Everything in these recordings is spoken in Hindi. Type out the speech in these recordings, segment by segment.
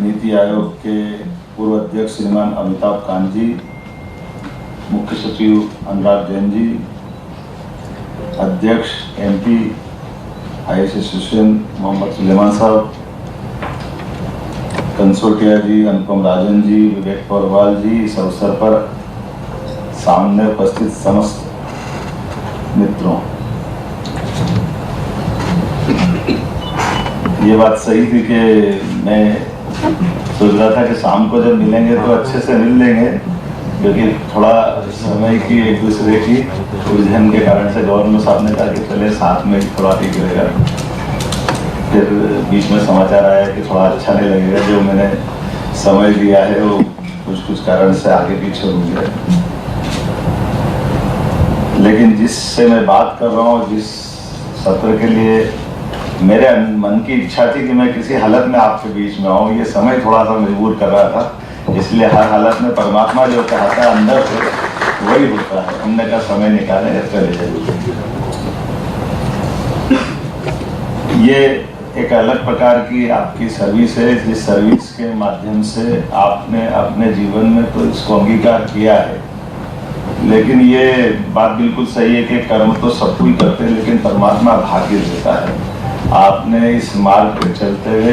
नीति आयोग के पूर्व अध्यक्ष श्रीमान अमिताभ कांत जी, मुख्य सचिव अनुराग जैन जी, अध्यक्ष MP IAS association Mohammed Suleman साहब, कंसोटिया जी, अनुपम राजन जी, विवेक पौरवाल जी, इस अवसर पर सामने उपस्थित समस्त मित्रों, ये बात सही थी कि मैं सोच रहा था कि शाम को जब मिलेंगे तो अच्छे से मिल लेंगे, क्योंकि थोड़ा समय की एक दूसरे की उलझन के कारण से गवर्नर साहब ने कहा कि चले साथ में थोड़ा ठीक रहेगा। फिर बीच में समाचार आया कि थोड़ा अच्छा नहीं लगेगा, जो मैंने समय दिया है वो कुछ कारण से आगे पीछे हो गया। लेकिन जिससे मैं बात कर रहा हूँ, जिस सत्र के लिए मेरे मन की इच्छा थी कि मैं किसी हालत में आपके बीच में आऊँ, ये समय थोड़ा सा मजबूर कर रहा था, इसलिए हर हालत में परमात्मा जो चाहता है अंदर से वही होता है। हमने का समय निकाले चले जाए। ये एक अलग प्रकार की आपकी सर्विस है, जिस सर्विस के माध्यम से आपने अपने जीवन में तो इसको अंगीकार किया है। लेकिन ये बात बिल्कुल सही है कि कर्म तो सब कोई करते हैं, लेकिन परमात्मा भाग्य देता है। आपने इस मार्ग पर चलते हुए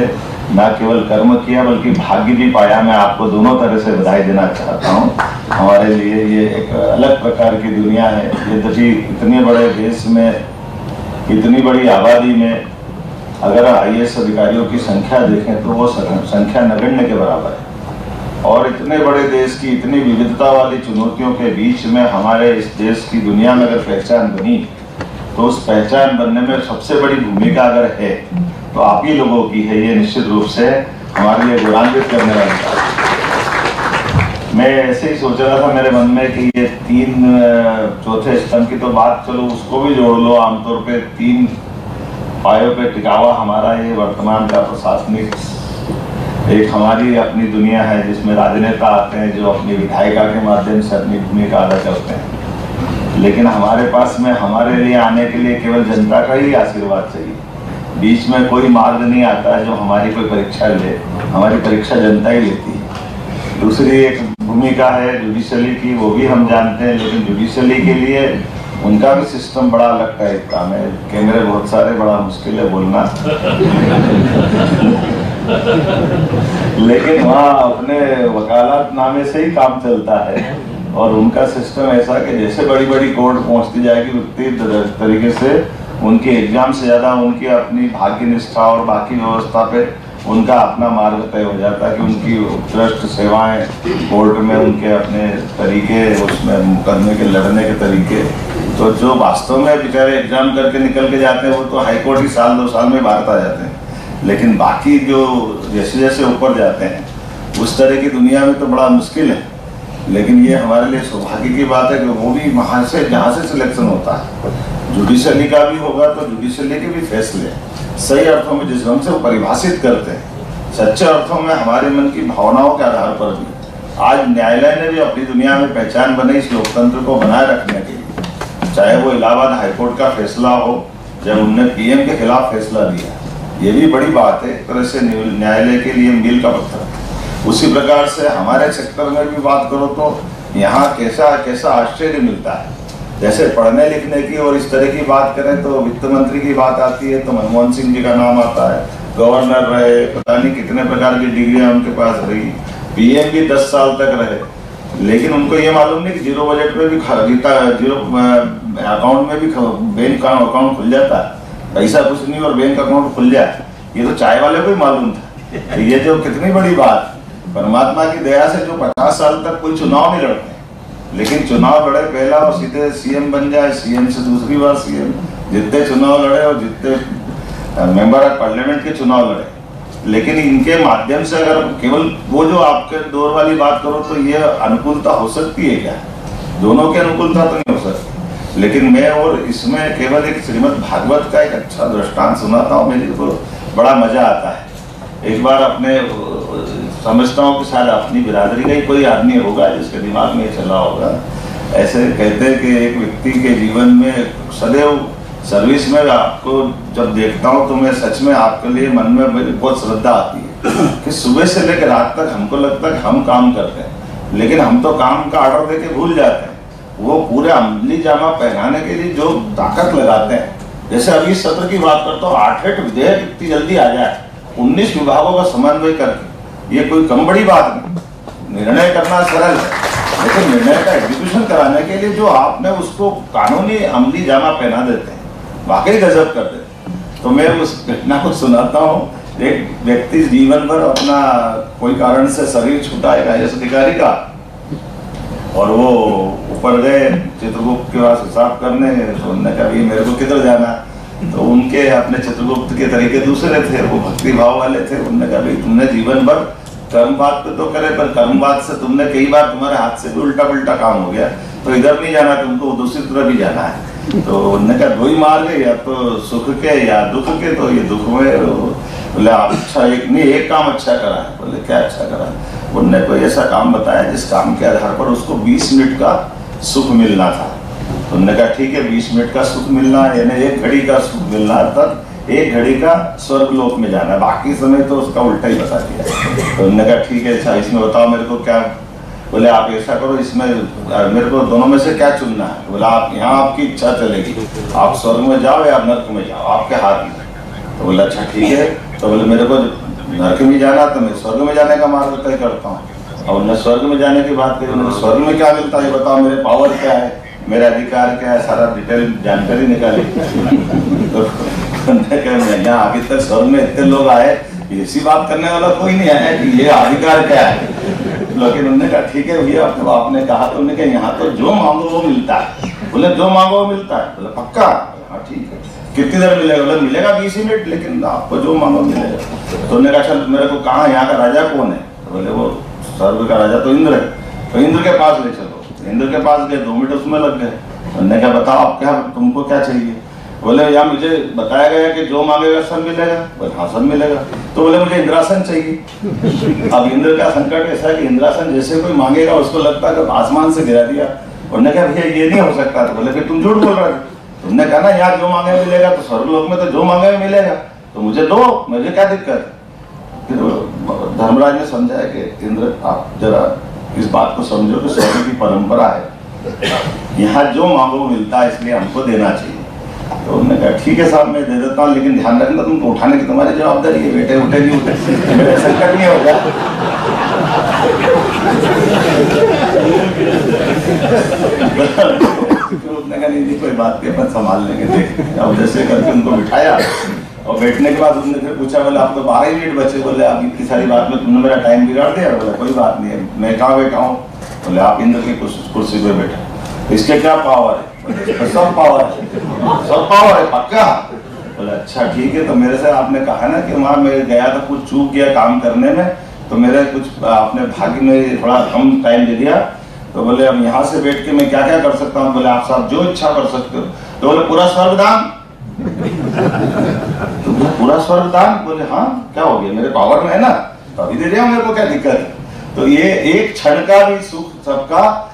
न केवल कर्म किया बल्कि भाग्य भी पाया। मैं आपको दोनों तरह से बधाई देना चाहता हूँ। हमारे लिए ये एक अलग प्रकार की दुनिया है। यद्यपि इतने बड़े देश में, इतनी बड़ी आबादी में अगर IAS अधिकारियों की संख्या देखें तो वो संख्या नगण्य के बराबर है। और इतने बड़े देश की इतनी विविधता वाली चुनौतियों के बीच में हमारे इस देश की दुनिया में अगर पहचान बनी, तो उस पहचान बनने में सबसे बड़ी भूमिका अगर है तो आप ही लोगों की है। ये निश्चित रूप से हमारे लिए गौरवान्वित करने वाली बात है। मैं ऐसे ही सोच रहा था मेरे मन में कि ये 3 चौथे स्तंभ की तो बात, चलो उसको भी जोड़ लो। आमतौर पे 3 पायों पे टिका हुआ हमारा ये वर्तमान का प्रशासनिक एक हमारी अपनी दुनिया है, जिसमें राजनेता आते हैं जो अपनी विधायिका के माध्यम से अपनी भूमिका अदा करते हैं। लेकिन हमारे पास में हमारे लिए आने के लिए केवल जनता का ही आशीर्वाद चाहिए। बीच में कोई मार्ग नहीं आता है जो हमारी कोई परीक्षा ले। हमारी परीक्षा जनता ही लेती है। दूसरी एक भूमिका है जुडिशली की, वो भी हम जानते हैं, लेकिन जुडिशली के लिए उनका भी सिस्टम बड़ा लगता है। काम है, कैमरे बहुत सारे, बड़ा मुश्किल है बोलना लेकिन वहाँ अपने वकालतनामे से ही काम चलता है। और उनका सिस्टम ऐसा कि जैसे बड़ी बड़ी कोर्ट पहुंचती जाएगी, उतनी तरीके से उनके एग्जाम से ज़्यादा उनकी अपनी भाग्य निष्ठा और बाकी व्यवस्था पे उनका अपना मार्ग तय हो जाता है कि उनकी उत्कृष्ट सेवाएं कोर्ट में, उनके अपने तरीके, उसमें मुकदमे के लड़ने के तरीके। तो जो वास्तव में बेचारे एग्जाम करके निकल के जाते हैं वो तो हाईकोर्ट ही 1-2 साल में बाहर आ जाते हैं। लेकिन बाकी जो जैसे जैसे ऊपर जाते हैं उस तरह की दुनिया में तो बड़ा मुश्किल है। लेकिन ये हमारे लिए सौभाग्य की बात है कि वो भी वहाँ से जहाँ से सिलेक्शन होता है, जुडिशली का भी होगा तो जुडिशली के भी फैसले सही अर्थों में जिस ढंग से वो परिभाषित करते हैं, सच्चे अर्थों में हमारे मन की भावनाओं के आधार पर भी आज न्यायालय ने भी अपनी दुनिया में पहचान बनाई इस लोकतंत्र को बनाए रखने के लिए। चाहे वो इलाहाबाद हाईकोर्ट का फैसला हो, जब उनने PM के खिलाफ फैसला दिया, ये भी बड़ी बात है, एक तरह से न्यायालय के लिए मील का पत्थर। उसी प्रकार से हमारे सेक्टर में भी बात करो तो यहाँ कैसा कैसा आश्चर्य मिलता है। जैसे पढ़ने लिखने की और इस तरह की बात करें तो वित्त मंत्री की बात आती है तो मनमोहन सिंह जी का नाम आता है, गवर्नर रहे, पता नहीं कितने प्रकार की डिग्रियां उनके पास रही, PM भी 10 साल तक रहे। लेकिन उनको ये मालूम नहीं कि जीरो बजट में भी जीरो अकाउंट में भी बैंक का अकाउंट खुल जाता है, पैसा कुछ नहीं और बैंक अकाउंट खुल जाए। ये तो चाय वाले को ही मालूम था। ये जो कितनी बड़ी बात, परमात्मा की दया से जो 50 साल तक कोई चुनाव नहीं लड़ते, लेकिन चुनाव लड़े पहला और सीधे CM बन जाए, CM से दूसरी बार CM, जितने चुनाव लड़े और जितने मेंबर ऑफ पार्लियामेंट के चुनाव लड़े। लेकिन इनके माध्यम से अगर केवल वो जो आपके दौर वाली बात करो तो ये अनुकूलता हो सकती है क्या? दोनों की अनुकूलता तो नहीं हो सकती। लेकिन मैं और इसमें केवल एक श्रीमद् भागवत का एक अच्छा दृष्टांत सुनाता हूँ, मेरे को बड़ा मजा आता है। एक बार अपने समझता हूँ कि शायद अपनी बिरादरी का ही कोई आदमी होगा जिसके दिमाग में चला होगा। ऐसे कहते हैं कि एक व्यक्ति के जीवन में सदैव सर्विस में आपको जब देखता हूँ तो मैं सच में आपके लिए मन में बहुत श्रद्धा आती है। कि सुबह से लेकर रात तक हमको लगता है कि हम काम करते हैं, लेकिन हम तो काम का ऑर्डर देके भूल जाते हैं। वो पूरे अमली जामा पहनाने के लिए जो ताकत लगाते हैं, जैसे अभी सत्र की बात करता हूँ, 8 विधेयक इतनी जल्दी आ जाए, 19 विभागों का समन्वय करके, ये कोई कम बड़ी बात नहीं। निर्णय करना सरल है, लेकिन निर्णय का एग्जीक्यूशन कराने के लिए जो आपने उसको कानूनी अमली जामा पहना देते हैं, वाकई गजब कर देते हैं। तो मैं उस घटना को सुनाता हूँ। एक व्यक्ति जीवन भर अपना कोई कारण से शरीर छूटा एक IAS अधिकारी का, और वो ऊपर गए चित्रगुप्त के पास हिसाब करने, तो उन्होंने कहा मेरे को किधर जाना, तो उनके अपने चित्रगुप्त के तरीके दूसरे थे, वो भक्ति भाव वाले थे। उन्होंने कहा भाई तुमने जीवन भर कर्मवाद पे तो करे, पर कर्मवाद से तुमने कई बार तुम्हारे हाथ से भी उल्टा पुल्टा काम हो गया, तो इधर नहीं जाना, तुमको दूसरी तरफ भी जाना है। तो उन्होंने कहा दो ही मार्ग है, या तो सुख के या दुख के। तो ये दुख में बोले अच्छा एक काम अच्छा करा है। बोले क्या अच्छा करा है? उन्होंने कोई ऐसा काम बताया जिस काम के आधार पर उसको 20 मिनट का सुख मिलना था। तो उन्होंने कहा ठीक है, 20 मिनट का सुख मिलना है, यानी 1 घड़ी का सुख मिलना तब 1 घड़ी का स्वर्ग लोक में जाना, बाकी समय तो उसका उल्टा ही बता दिया। तो उन्होंने कहा ठीक है, अच्छा इसमें बताओ मेरे को क्या। बोले आप ऐसा करो, इसमें मेरे को दोनों में से क्या चुनना है? बोला आप यहाँ आपकी इच्छा चलेगी, आप स्वर्ग में जाओ या नर्क में जाओ, आपके हाथ में। तो बोला अच्छा ठीक है। तो बोले मेरे को नर्क में जाना, तो मैं स्वर्ग में जाने का मार्ग तय करता हूँ। और उन्होंने स्वर्ग में जाने की बात करी। उन्होंने स्वर्ग में क्या मिलता है बताओ, मेरे पावर क्या है, मेरा अधिकार क्या है, सारा डिटेल जानकारी निकाली। तो यहाँ अभी तक स्वर्ग में इतने लोग आए, ऐसी बात करने वाला कोई नहीं आया कि ये अधिकार क्या है। लेकिन उन्होंने कहा ठीक है भैया, आपने कहा, तो उन्होंने कहा यहाँ तो जो मांगो वो मिलता है। बोले जो मांगो वो मिलता है? बोले पक्का? हाँ ठीक है। कितनी देर मिलेगा? बोले मिलेगा 20 मिनट, लेकिन आपको जो मांगो मिलेगा। तो उन्होंने कहा चल मेरे को कहाँ, यहाँ का राजा कौन है? तो बोले वो स्वर्ग का राजा तो इंद्र है। तो इंद्र के पास ले चलो। इंद्र के पास गए, 2 मिनट उसमें लग गए। उन्होंने कहा बताओ आप क्या, तुमको क्या चाहिए? बोले यार मुझे बताया गया कि जो मांगेगा सब मिलेगा। बोले हाँ सब मिलेगा। तो बोले मुझे इंद्रासन चाहिए। अब इंद्र का संकट ऐसा है कि इंद्रासन जैसे कोई मांगेगा उसको लगता है कि आसमान से गिरा दिया। उन्होंने कहा भैया ये नहीं हो सकता। तो बोले फिर तुम झूठ बोल रहे थे, तुमने कहा ना यहाँ जो मांगे मिलेगा, तो स्वर्गलोक में तो जो मांगे मिलेगा, तो मुझे दो, मुझे क्या दिक्कत। फिर धर्मराज ने समझाया कि इंद्र आप जरा इस बात को समझो कि स्वर्ग की परंपरा है, यहाँ जो मांगो मिलता है, इसलिए हमको देना चाहिए। तो उन्होंने कहा ठीक है साहब मैं दे देता हूँ, लेकिन ध्यान रखना तुमको उठाने की तुम्हारी जवाबदारी है, बेटे उठे नहीं उठे मेरे संकट नहीं होगा। उसने कहा नहीं कोई बात नहीं, अपन संभाल लेंगे, देख। अब जैसे करके उनको बिठाया और बैठने के बाद उसने फिर पूछा, बोले आप तो 12 मिनट बचे, बोले आप इतनी सारी बात में तुमने मेरा टाइम बिगाड़ दिया। बोले कोई बात नहीं है, मैं कहाँ बैठा हूँ? बोले आप इंद्र की कुर्सी पे बैठे। इसके क्या पावर है? सब पावर है, सब पावर है पक्का। बोले अच्छा ठीक है। तो मेरे से आपने कहा ना कि वहाँ मैं गया था, कुछ चूक गया काम करने में, तो मेरे कुछ आपने भाग्य में थोड़ा कम टाइम दे दिया। तो बोले अब यहाँ से बैठ के मैं क्या क्या कर सकता हूँ? बोले आप साहब जो इच्छा कर सकते हो। तो बोले पूरा स्वर्ग दान। तो पूरा स्वर्ग दान? बोले हाँ क्या हो गया, मेरे पावर में है ना, तो अभी दे दिया, मेरे को क्या दिक्कत है। तो ये एक क्षण का भी सुख सबका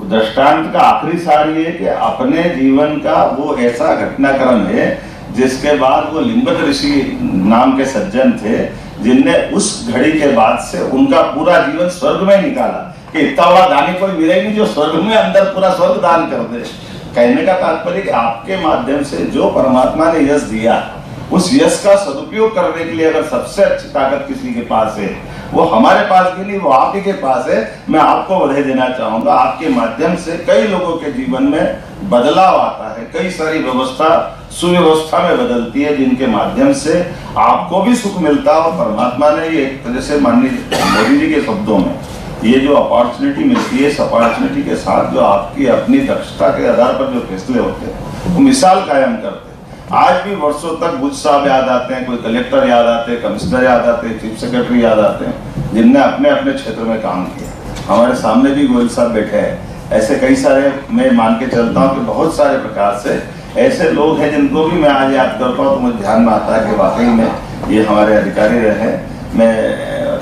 दृष्टांत का आखिरी सार ये कि अपने जीवन का वो ऐसा घटनाक्रम है जिसके बाद वो लिंबत ऋषि नाम के सज्जन थे, जिनने उस घड़ी के बाद से उनका पूरा जीवन स्वर्ग में निकाला कि इतना बड़ा दानी कोई मिले नहीं जो स्वर्ग में अंदर पूरा स्वर्ग दान कर दे। कहने का तात्पर्य कि आपके माध्यम से जो परमात्मा ने यश दिया, उस यश का सदुपयोग करने के लिए अगर सबसे अच्छी ताकत किसी के पास है, वो हमारे पास भी नहीं, वो आप ही के पास है। मैं आपको बधाई देना चाहूंगा, आपके माध्यम से कई लोगों के जीवन में बदलाव आता है, कई सारी व्यवस्था सुव्यवस्था में बदलती है, जिनके माध्यम से आपको भी सुख मिलता है। और परमात्मा ने ये एक तरह से माननीय मोदी जी के शब्दों में ये जो अपॉर्चुनिटी मिलती है, इस अपॉर्चुनिटी के साथ जो आपकी अपनी दक्षता के आधार पर जो फैसले होते हैं वो मिसाल कायम करते हैं। आज भी वर्षों तक बुद्ध साहब याद आते हैं, कोई कलेक्टर याद आते हैं, कमिश्नर याद आते हैं, चीफ सेक्रेटरी याद आते हैं, जिनने अपने अपने क्षेत्र में काम किया। हमारे सामने भी गोयल साहब बैठे हैं, ऐसे कई सारे मैं मान के चलता हूँ कि बहुत सारे प्रकार से ऐसे लोग हैं जिनको भी मैं आज याद करता हूँ तो मुझे ध्यान में आता है कि वाकई में ये हमारे अधिकारी रहे। मैं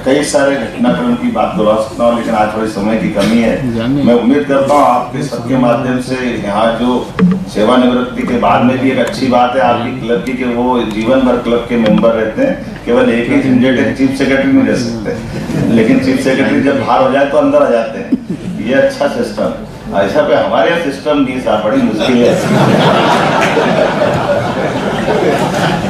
कई सारे घटनाक्रम की बात दोहरा सकता हूँ, लेकिन आज थोड़ी समय की कमी है। मैं उम्मीद करता हूँ आपके सबके माध्यम से यहाँ जो सेवानिवृत्ति के बाद में भी एक अच्छी बात है आपकी क्लब की कि वो जीवन भर क्लब के मेंबर रहते हैं। केवल एक ही झंझट है, चीफ सेक्रेटरी नहीं रह सकते, लेकिन चीफ सेक्रेटरी जब बाहर हो जाए तो अंदर आ जाते हैं। ये अच्छा सिस्टम। ऐसा पे हमारे यहाँ सिस्टम नहीं था, बड़ी मुश्किल है।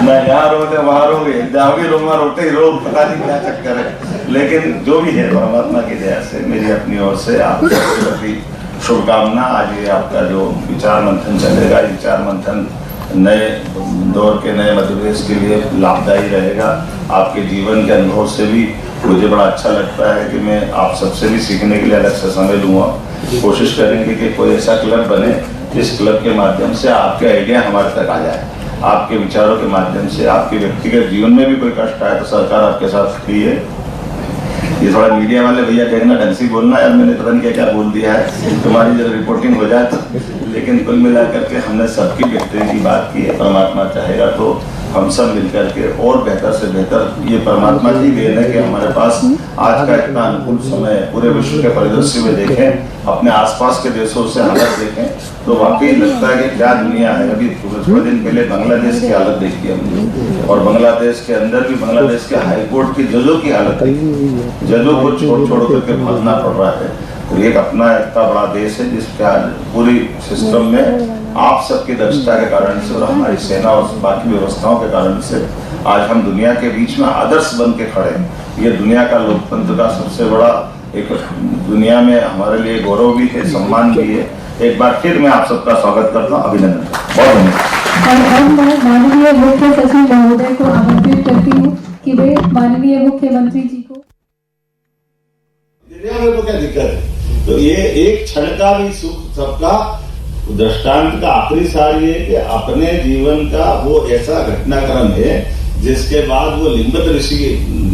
मैं यहाँ रोते वहां रोगे, जाओगे रोमा रोते ही रोग, पता नहीं क्या चक्कर है। लेकिन जो भी है परमात्मा की दया से मेरी अपनी ओर से आप सबके प्रति शुभकामना। आज ये आपका जो विचार मंथन चलेगा, विचार मंथन नए दौर के नए मध्य प्रदेश के लिए लाभदायी रहेगा। आपके जीवन के अनुभव से भी मुझे बड़ा अच्छा लगता है कि मैं आप सबसे भी सीखने के लिए अलग से समय लूँगा। कोशिश करेंगे कि कोई ऐसा क्लब बने जिस क्लब के माध्यम से आपके आइडिया हमारे तक आ जाए, आपके विचारों के माध्यम से। आपके व्यक्तिगत जीवन में भी कोई कष्ट आए तो सरकार आपके साथ खड़ी है। ये थोड़ा मीडिया वाले भैया कहना ढंग से बोलना है, मैंने पता नहीं क्या बोल दिया है, तुम्हारी जब रिपोर्टिंग हो जाए तो। लेकिन कुल मिलाकर के हमने सबकी बेहतरी की बात की है। परमात्मा चाहेगा तो हम सब मिलकर के और बेहतर से बेहतर, ये परमात्मा की देन है कि हमारे पास आज का इतना अनुकूल समय है। पूरे विश्व के परिदृश्य में देखें, अपने आसपास के देशों से हालत देखें तो वाकई लगता है कि क्या दुनिया है। अभी थोड़े दिन पहले बांग्लादेश की हालत देखी हमने, और बांग्लादेश के अंदर भी बांग्लादेश के हाईकोर्ट की जजों की हालत देखी, जजों को छोड़ करके भागना पड़ रहा है। तो एक अपना इतना बड़ा देश है जिसका पूरी सिस्टम में आप सबकी दक्षता के कारण से और हमारी सेना और बाकी व्यवस्थाओं के कारण से आज हम दुनिया के बीच में आदर्श बन के खड़े हैं। ये दुनिया का लोकतंत्र का सबसे बड़ा एक दुनिया में हमारे लिए गौरव भी है, सम्मान भी है। एक बार फिर मैं आप सबका स्वागत करता हूँ, अभिनंदन, बहुत धन्यवाद। माननीय मुख्य सचिव महोदय को आमंत्रित करती हूँ कि वे माननीय मुख्यमंत्री जी को। को क्या दिक्कत है? तो ये एक क्षण का भी सुख सबका दृष्टांत का आखिरी सार ये कि अपने जीवन का वो ऐसा घटनाक्रम है जिसके बाद वो लिंगत ऋषि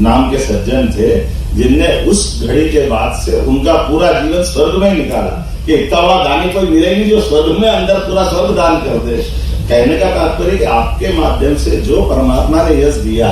नाम के सज्जन थे जिनने उस घड़ी के बाद से उनका पूरा जीवन स्वर्ग में निकाला कि इतना बड़ा दानी कोई मिलेगी जो स्वर्ग में अंदर पूरा स्वर्ग दान कर दे। कहने का तात्पर्य कि आपके माध्यम से जो परमात्मा ने यश दिया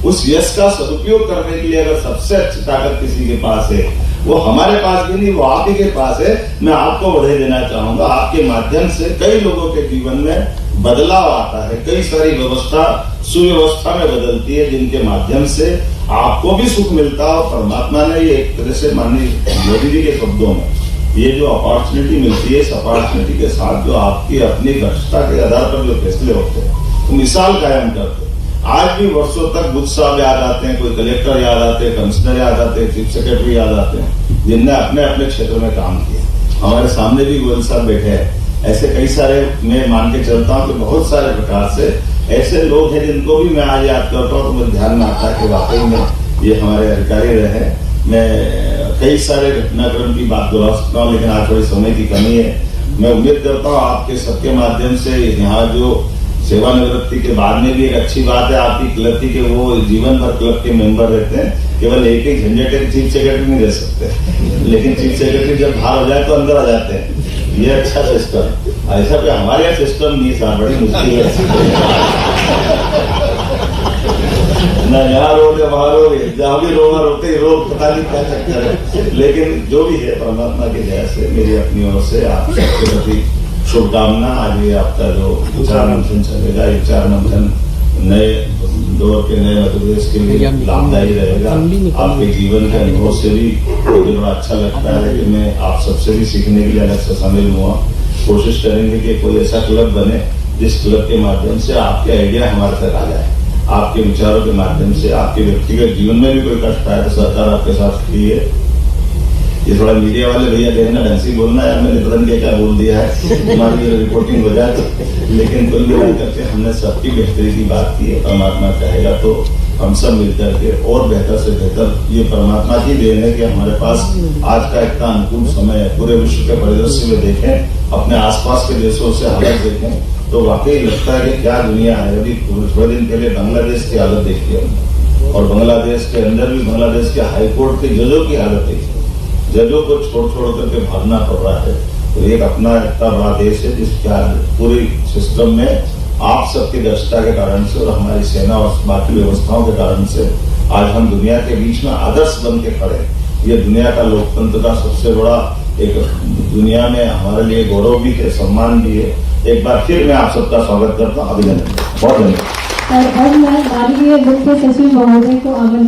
उस यश का सदुपयोग करने के लिए अगर सबसे अच्छी ताकत किसी के पास है वो हमारे पास भी नहीं, वो आप ही के पास है। मैं आपको बधाई देना चाहूंगा। आपके माध्यम से कई लोगों के जीवन में बदलाव आता है, कई सारी व्यवस्था सुव्यवस्था में बदलती है जिनके माध्यम से आपको भी सुख मिलता है। और परमात्मा ने ये एक तरह से माननीय मोदी जी के शब्दों में ये जो अपॉर्चुनिटी मिलती है, इस अपॉर्चुनिटी के साथ जो आपकी अपनी दक्षता के आधार पर जो फैसले होते हैं तो मिसाल कायम करते हैं। आज भी वर्षों तक बुद्ध साहब याद आते हैं, कोई कलेक्टर याद आते हैं, कमिश्नर याद आते हैं, चीफ सेक्रेटरी याद आते हैं जिनने अपने अपने क्षेत्र में काम किया। हमारे सामने भी गोयल साहब बैठे हैं। ऐसे कई सारे मैं मान के चलता हूँ कि बहुत सारे प्रकार से ऐसे लोग हैं जिनको भी मैं आज याद करता हूँ तो मुझे ध्यान में आता है कि वाकई में ये हमारे अधिकारी रहे। मैं कई सारे घटनाक्रम की बात दोहरा सकता हूँ लेकिन आज थोड़ी समय की कमी है। मैं उम्मीद करता हूँ आपके सबके माध्यम से यहाँ जो सेवानिवृत्ति के बाद में भी एक अच्छी बात है आपकी क्लब की कि वो जीवन भर क्लब के मेंबर रहते हैं। केवल एक ही झंझट है, चीफ सेक्रेटरी नहीं रह सकते, लेकिन चीफ सेक्रेटरी जब बाहर हो जाए तो अंदर आ जाते हैं। ये अच्छा सिस्टम। ऐसा पे हमारे यहाँ सिस्टम नहीं था, बड़ी मुश्किल है। ना यहाँ रोगे वहां रोगे, जाओगे रोमा रोते ही रोग, पता नहीं क्या चक्कर है। लेकिन जो भी है परमात्मा की दया से मेरी अपनी ओर से आप सबके प्रति शुभकामना। आज ये आपका जो विचार मंथन चलेगा, विचार मंथन नए दौर के नए मध्य प्रदेश के लिए लाभदायी रहेगा। आपके जीवन के अनुभव से भी मुझे बड़ा अच्छा लगता है कि मैं आप सबसे भी सीखने के लिए अलग से शामिल हुआ। कोशिश करेंगे कि कोई ऐसा क्लब बने जिस क्लब के माध्यम से आपके आइडिया हमारे तक आ जाए, आपके विचारों के माध्यम से। आपके व्यक्तिगत जीवन में भी कोई कष्ट आए तो सरकार आपके साथ खड़ी है। ये थोड़ा मीडिया वाले भैया कहना ढंग से बोलना है, मैंने पता नहीं क्या बोल दिया है, तुम्हारी रिपोर्टिंग हो जाए तो। लेकिन कुल मिलाकर के हमने सबकी बेहतरी की बात की है। परमात्मा चाहेगा तो हम सब मिलकर के और बेहतर से बेहतर, ये परमात्मा की देन है कि हमारे पास आज का इतना अनुकूल समय है। पूरे विश्व के परिदृश्य में देखें, अपने आसपास के देशों से हालत देखें तो वाकई लगता है कि क्या दुनिया है। अभी थोड़े दिन पहले बांग्लादेश की हालत देखी हमने, और बांग्लादेश के अंदर भी बांग्लादेश के हाईकोर्ट के जजों की हालत देखी। जजों को छोड़ करके भागना पड़ रहा है। तो एक अपना इतना बड़ा देश है जिसका पूरी सिस्टम में आप सबकी दक्षता के कारण से और हमारी सेना और बाकी व्यवस्थाओं के कारण से आज हम दुनिया के बीच में आदर्श बन के खड़े। ये दुनिया का लोकतंत्र का सबसे बड़ा एक दुनिया में हमारे लिए गौरव भी है, सम्मान भी है। एक बार फिर मैं आप सबका स्वागत करता हूँ, अभिनंदन, बहुत धन्यवाद। और अब मैं माननीय मुख्य सचिव महोदय को आमंत्रित